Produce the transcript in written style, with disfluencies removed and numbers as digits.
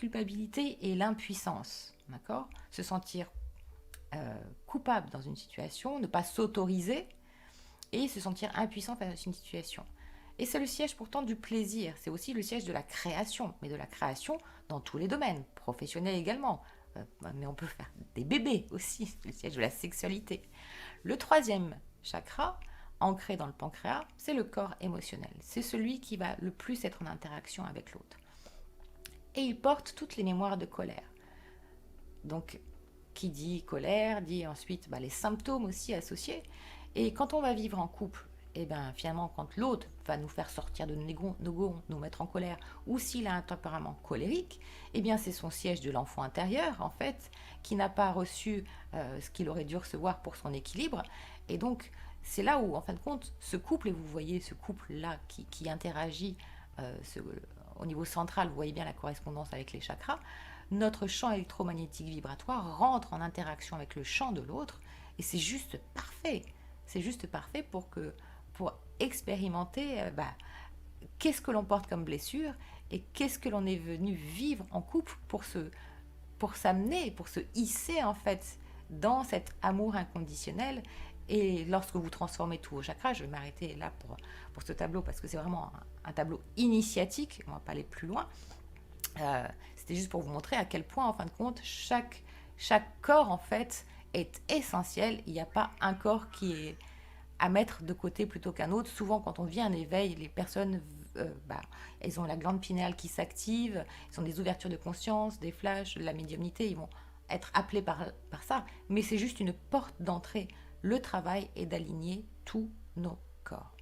culpabilité et l'impuissance, d'accord? Se sentir coupable dans une situation, ne pas s'autoriser et se sentir impuissant face à une situation. Et c'est le siège pourtant du plaisir, c'est aussi le siège de la création, mais de la création dans tous les domaines, professionnels également. Mais on peut faire des bébés aussi, c'est le siège de la sexualité. Le troisième chakra, ancré dans le pancréas, c'est le corps émotionnel. C'est celui qui va le plus être en interaction avec l'autre. Et il porte toutes les mémoires de colère. Donc, qui dit colère, dit ensuite les symptômes aussi associés. Et quand on va vivre en couple, et bien finalement quand l'autre va nous faire sortir de nos gonds, nous mettre en colère, ou s'il a un tempérament colérique, et bien c'est son siège de l'enfant intérieur en fait, qui n'a pas reçu ce qu'il aurait dû recevoir pour son équilibre. Et donc c'est là où en fin de compte ce couple, et vous voyez ce couple là qui interagit au niveau central, vous voyez bien la correspondance avec les chakras, notre champ électromagnétique vibratoire rentre en interaction avec le champ de l'autre, et c'est juste parfait. C'est juste parfait pour expérimenter qu'est-ce que l'on porte comme blessure et qu'est-ce que l'on est venu vivre en couple pour s'amener, pour se hisser en fait dans cet amour inconditionnel. Et lorsque vous transformez tout vos chakras, je vais m'arrêter là pour ce tableau parce que c'est vraiment un tableau initiatique, on ne va pas aller plus loin. C'était juste pour vous montrer à quel point en fin de compte chaque corps en fait est essentiel. Il n'y a pas un corps qui est à mettre de côté plutôt qu'un autre. Souvent quand on vit un éveil, les personnes elles ont la glande pinéale qui s'active, ils ont des ouvertures de conscience, des flashs, de la médiumnité, ils vont être appelés par ça, mais c'est juste une porte d'entrée. Le travail est d'aligner tous nos corps.